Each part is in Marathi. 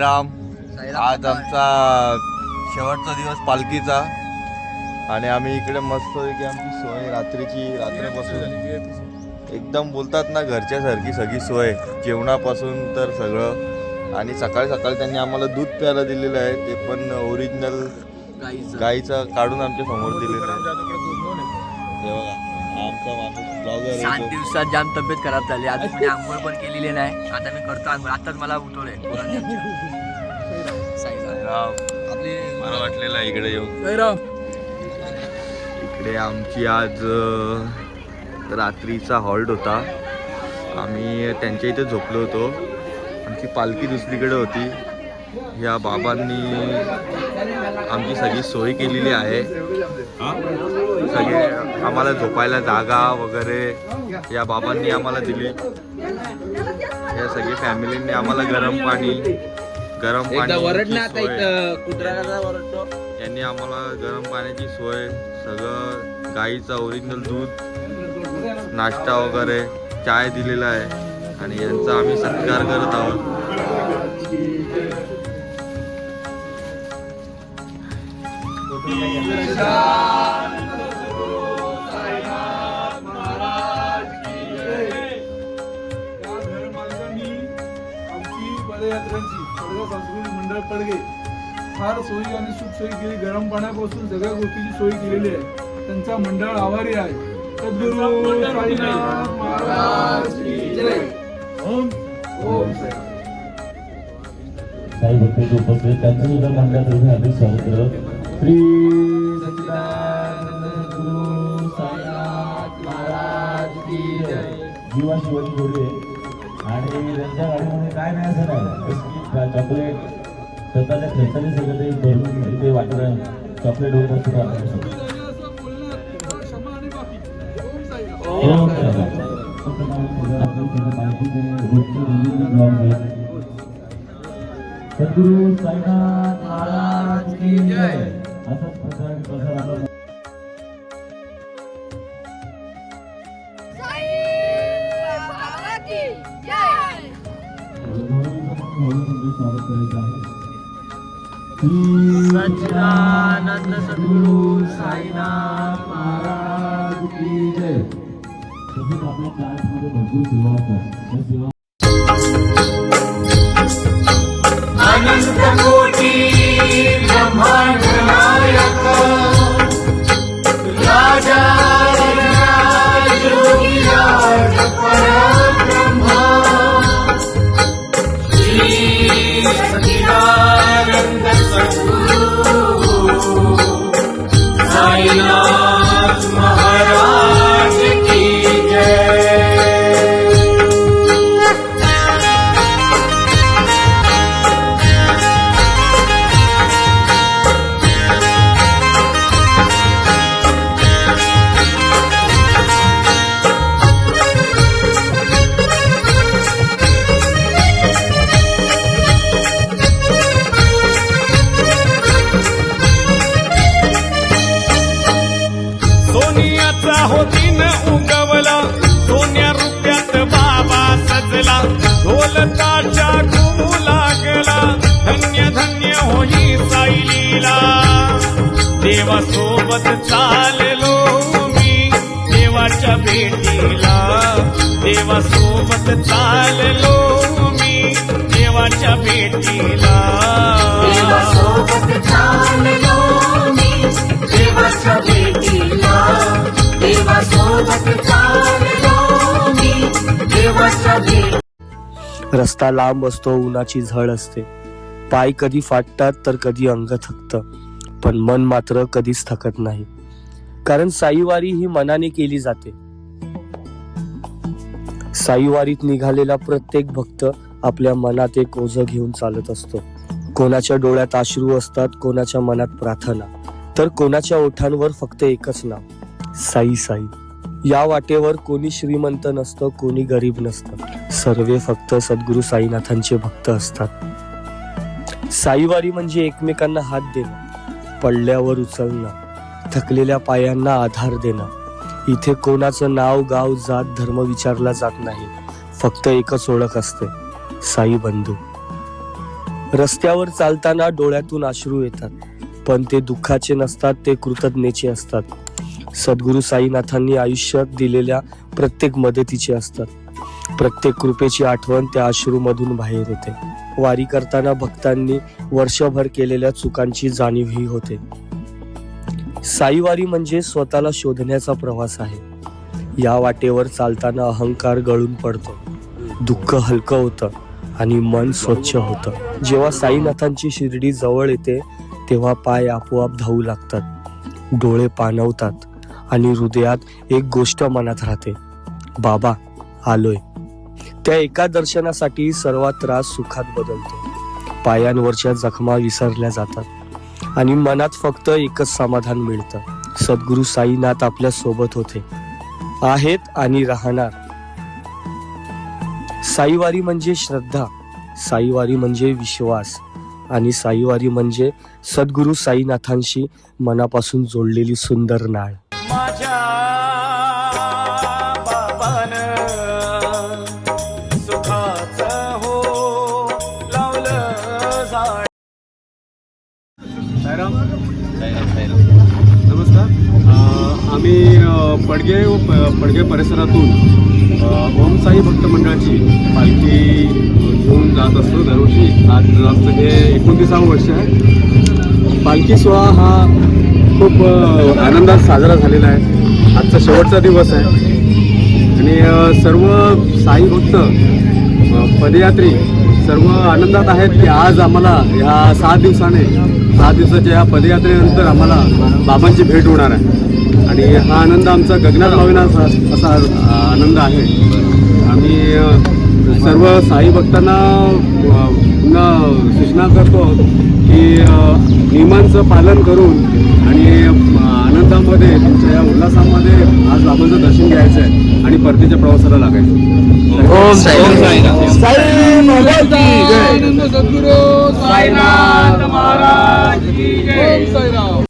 साईराम. आज आमचा शेवटचा दिवस पालखीचा आणि आम्ही इकडे मस्त की आमची सोय रात्रीपासून एकदम बोलतात ना घरच्यासारखी सगळी सोय, जेवणापासून तर सगळं. आणि सकाळी सकाळी त्यांनी आम्हाला दूध प्यायला दिलेलं आहे, ते पण ओरिजिनल गाईचं काढून आमच्या समोर दिलेलं आहे. हे बघा आमचा माणूस ब्लॉगर 7 दिवसात जाम तब्येत खराब झाली. आज मी आंघोळ पण केलेली नाही. आता मी करतो आंघोळ. आताच मला उठवलंय आपली मला वाटलेलं आहे इकडे येऊन. इकडे आमची आज रात्रीचा हॉल्ट होता. आम्ही त्यांच्या इथे झोपलो होतो. आमची पालखी दुसरीकडे होती. या बाबांनी आमची सगळी सोय केलेली आहे. सगळे आम्हाला झोपायला जागा वगैरे या बाबांनी आम्हाला दिली. या सगळी फॅमिलींनी आम्हाला गरम पाणी यांनी आम्हाला गरम पाण्याची सोय, सगळं गाईचं ओरिजिनल दूध, नाश्ता वगैरे, चाय दिलेला आहे आणि यांचा आम्ही सत्कार करत आहोत. पदयात्रांची सांस्कृतिक मंडळ पडगे फार सोयी आणि सुखसोयी केली. गरम पाण्यापासून सगळ्या गोष्टीची सोय केलेली आहे. त्यांचा मंडळ आभारी आहे. सद्गुरू साईनाथ महाराज की जय. ओम साईनाथ. साई भक्तीचे उपस्थित त्यांचं सुद्धा मंडळातर्फे हार्दिक स्वागत करत. श्री सच्चिदानंद गुरु साईनाथ महाराज की जय. जीवा शिवाजी जोडले आणि त्यांच्या गाडीमध्ये काय नाही असं नाही, बिस्किट चॉकलेट स्वतःच्या खर्चाने सगळं ते भरून इथे वाटणं, चॉकलेट वगैरे सुद्धा सद्गुरू साईनाथ महाराज की जय. असंच प्रसार स्वागत करायचं आहे. सच्चिदानंद सद्गुरू साईनाथ महाराज की जय. तसेच आपल्या क्लासमध्ये भरपूर सेवा असतात. त्या सेवा अनंत कोटी ब्रह्मांड नायक राजा योगीराज परब्रह्म श्री सच्चिदानंद सद्गुरु साईनाथ महाराज की जय. सोनियाचा होतीन उगवला, सोन्या रुपयात बाबा सजला, ढोल ताशा घुमू लागला, धन्य धन्य होई साई लीला. देवासोबत चाललो मी देवाच्या भेटीला, देवासोबत चाललो मी देवाच्या भेटीला. देवासोबत चाललो मी देवाच्या भेटीला, देवासोबत चाललो मी देवाच्या भेटीला. रस्ता लांब असतो, उन्हाची झळ असते, पाय कधी फाटतात तर कधी अंग थकतं, पण मन मात्र कधीच थकत नाही. कारण साईवारी ही मनाने केली जाते. साईवारीत निघालेला प्रत्येक भक्त आपल्या मनात एक ओझं घेऊन चालत असतो. कोणाच्या डोळ्यात अश्रू असतात, कोणाच्या मनात प्रार्थना, तर कोणाच्या ओठांवर फक्त एकच नाव, साई साई. या वाटेवर कोणी श्रीमंत नसतं, कोणी गरीब नसतं, सर्वे फक्त सद्गुरू साईनाथांचे भक्त असतात. साईवारी म्हणजे एकमेकांना हात देणं, पडल्यावर उचलणं, थकलेल्या पायांना आधार देणं. इथे कोणाचं नाव, गाव, जात, धर्म विचारला जात नाही. फक्त एकच ओळख असते, साई बंधू. रस्त्यावर चालताना डोळ्यातून अश्रू येतात, पण ते दुःखाचे नसतात, ते कृतज्ञतेचे असतात. सद्गुरू साईनाथांनी आयुष्यात दिलेल्या प्रत्येक मदतीचे असतात. प्रत्येक कृपेची आठवण त्या अश्रूमधून बाहेर येते. वारी करताना भक्तांनी वर्षभर केलेल्या चुकांची जाणीवही होते. साईवारी म्हणजे स्वतःला शोधण्याचा प्रवास आहे. या वाटेवर चालताना अहंकार गळून पडतो, दुःख हलकं होतं आणि मन स्वच्छ होतं. जेव्हा साईनाथांची शिर्डी जवळ येते तेव्हा पाय आपोआप धावू लागतात, डोळे पाणवतात आणि हृदयात एक गोष्ट मनात राहते, बाबा आलोय. त्या एका दर्शनासाठी सर्व त्रास सुखात बदलतो. पायांवरच्या जखमा विसरल्या जातात आणि मनात फक्त एकच समाधान मिळतं, सद्गुरू साईनाथ आपल्या सोबत होते, आहेत आणि राहणार. साईवारी म्हणजे श्रद्धा, साईवारी म्हणजे विश्वास आणि साईवारी म्हणजे सद्गुरू साईनाथांशी मनापासून जोडलेली सुंदर नाळ. माझ्या बाबान सुखाचं हो लावलं झाड. नमस्कार. आम्ही पडगे परिसरातून ओम साई भक्त मंडळाची पालखी घेऊन जात असतो दरवर्षी. आज आमचं हे 29वं वर्ष आहे. पालखी सोहळा हा खूप आनंदात साजरा झालेला आहे. आजचा शेवटचा दिवस आहे आणि सर्व साई भक्त पदयात्री सर्व आनंदात आहेत की आज आम्हाला ह्या 7 दिवसाच्या या पदयात्रेनंतर आम्हाला बाबांची भेट होणार आहे आणि हा आनंद आमचा गगनात मावेना असा आनंद आहे. आम्ही सर्व साई भक्तांना पुन्हा सूचना करतो की नियमांचं पालन करून आणि आनंदामध्ये तुमच्या या उल्हासामध्ये आज बाबांचं दर्शन घ्यायचं आहे आणि परतीच्या प्रवासाला लागायचं. आनंद सद्गुरू साईनाथ महाराज की जय. ओम साईराम.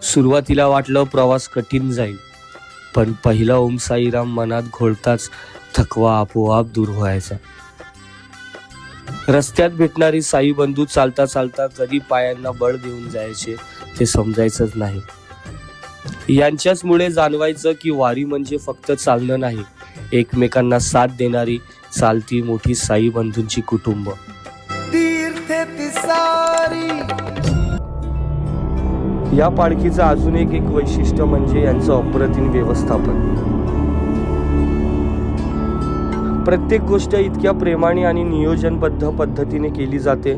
सुरुवातीला वाटलं प्रवास कठीण जाईल, पण पहिला ओम साईराम मनात घोळताच थकवा आपोआप दूर व्हायचा. रस्त्यात भेटणारी साई बंधू चालता चालता कधी पायांना बळ देऊन जायचे ते समजायचंच नाही. यांच्याचमुळे जाणवायचं की वारी म्हणजे फक्त चालणं नाही, एकमेकांना साथ देणारी चालती मोठी साई बंधूंची कुटुंब. या पालखीचं अजून एक वैशिष्ट्य म्हणजे यांचं अप्रतिम व्यवस्थापन. प्रत्येक गोष्ट इतक्या प्रेमाने आणि नियोजनबद्ध पद्धतीने केली जाते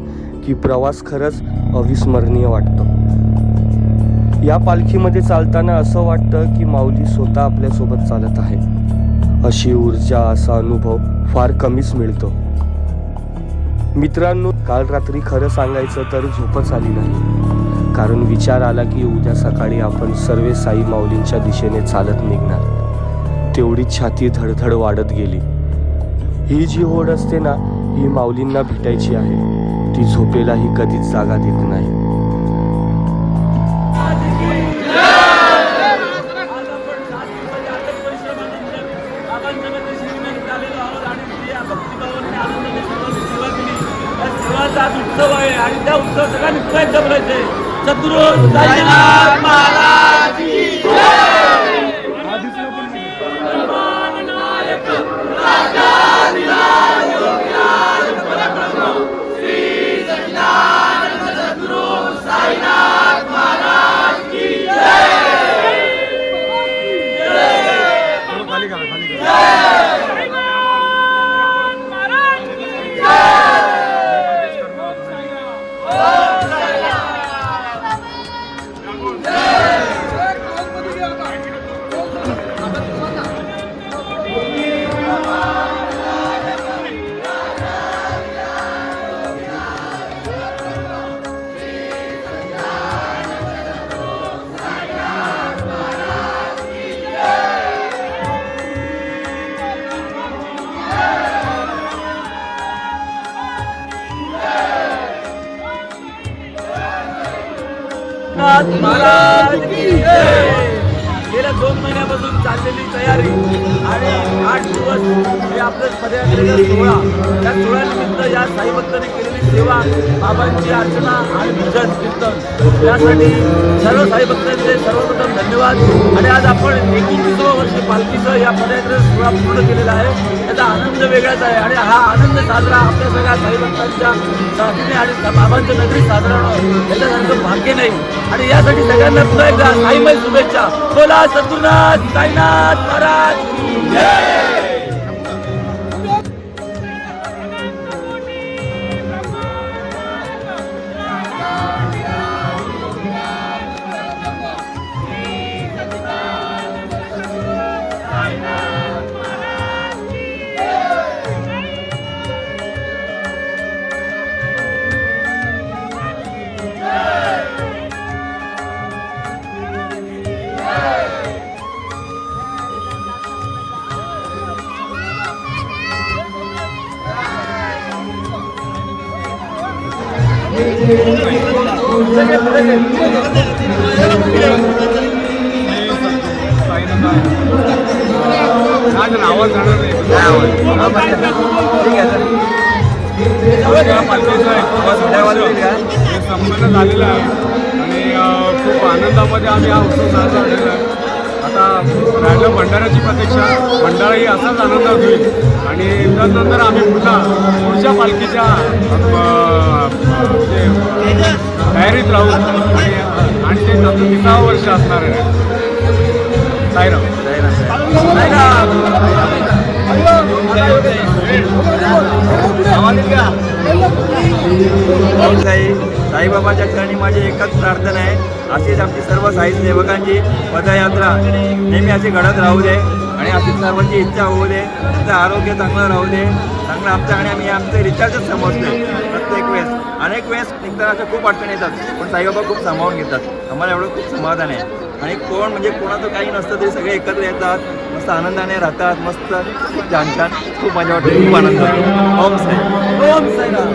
की प्रवास खरंच अविस्मरणीय वाटतो. या पालखीमध्ये चालताना असं वाटतं की माऊली स्वतः आपल्यासोबत चालत आहे. अशी ऊर्जा, असा अनुभव फार कमीच मिळतो. मित्रांनो, काल रात्री खरं सांगायचं तर झोपच आली नाही, कारण विचार आला की उद्या सकाळी आपण सर्व साई माऊलींच्या दिशेने चालत निघणार. तेवढीच छाती धडधड वाढत गेली. ही जी ओढ असते ना, ही माऊलींना भेटायची आहे. ती झोपेलाही कधीच जागा देत नाही. उत्सव आहे. आणि त्या उत्सव सगळ्यांनी प्रयत्न करायचे. सद्गुरू साईनाथ महाराज की जय. महाराज की जय. गेल्या 2 महिन्यापासून चाललेली तयारी आणि 8 दिवस हे आपलं पदयात्रेचा सोहळा, त्या सोहळ्यानिमित्त या साई भक्तांनी केलेली सेवा, बाबांची अर्चना आणि भजन कीर्तन, यासाठी सर्व साई भक्तांचे सर्वप्रथम धन्यवाद. आणि आज आपण 21व्या वर्षी पालखीचं या पदयात्रेचा सोहळा पूर्ण केलेला आहे. त्याचा आनंद वेगळाच आहे आणि हा आनंद साजरा आपल्या सगळ्या साई भक्तांच्या साथीने आणि बाबांच्या नगरी साजरा होणं याच्यासारखं भाग्य नाही. आणि यासाठी सगळ्यांना पुन्हा एकदा साईमय शुभेच्छा. बोला सद्गुरुनाथ साईनाथ महाराज की जय. आवाज जाणार नाही. संपन्न झालेला आहे आणि खूप आनंदामध्ये आम्ही हा उत्सव साजरा केलेला आहे. आता राहिलं भंडाऱ्याची प्रतीक्षा. भंडारा ही असाच आनंदात होईल आणि त्यानंतर आम्ही पुढच्या पालखीच्या तयारीत राहू आणि ते 30वं वर्ष असणार आहे. साईराम. साईबाबाच्या चरणी माझी एकच प्रार्थना आहे, अशीच आमची सर्व साई सेवकांची पदयात्रा नेहमी अशी घडत राहू दे आणि अशीच सर्वांची इच्छा होऊ दे. त्यांचं आरोग्य चांगलं राहू दे. चांगलं आमच्या आणि आम्ही आमचं रिचार्जच समजतोय. प्रत्येक वेळेस अनेक वेळेस निघताना अशा खूप अडचणी येतात, पण साईबाबा खूप सामावून घेतात. आम्हाला एवढं खूप समाधान आहे. आणि कोण म्हणजे कोणाचं काही नसतं तरी सगळे एकत्र येतात, मस्त आनंदाने राहतात, मस्त खूप छान छान, खूप मजा वाटते, खूप आनंद होतो. ओम साई. ओम साईराम.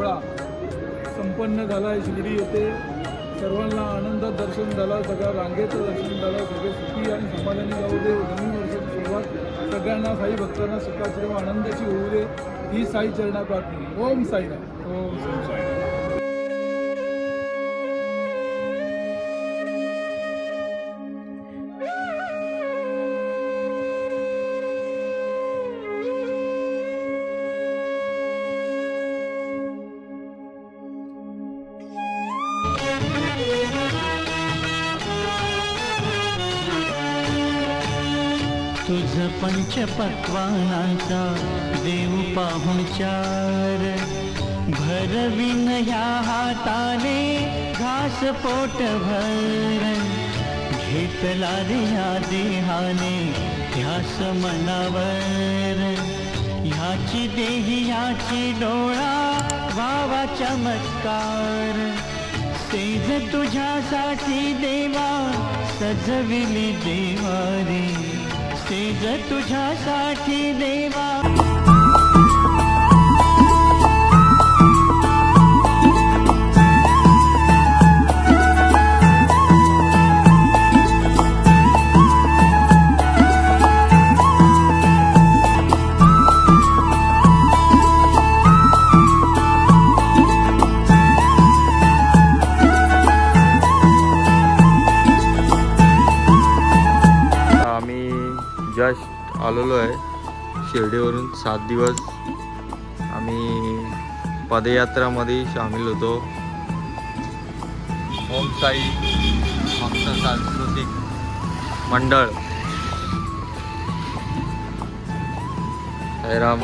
सोहळा संपन्न झाला आहे. शिर्डी येथे सर्वांना आनंदात दर्शन झालं, सगळ्या रांगेचं दर्शन झालं, सगळे सुखी आणि समाधानी जाऊ दे. नवीन वर्षाची सुरुवात सगळ्यांना साई भक्तांना सुखाची व आनंदाची होऊ दे ही साई चरणा प्रार्थना. ओम साईराम. ओम साईराम. तुझ पंचपक्वानाचा देव पाहुणचार भरविन ह्या हाताने घास पोट भर घेतला रे या देहाने ध्यास मनावर ह्याची देही ह्याची डोळा वावा चमत्कार सेज तुझ्यासाठी देवा सजविली देवारी सेज तुझ्यासाठी देवा. जस्ट आलेलो आहे शिर्डीवरून. 7 दिवस आम्ही पदयात्रामध्ये सामील होतो. ओम साई भक्त सांस्कृतिक मंडळ साईराम.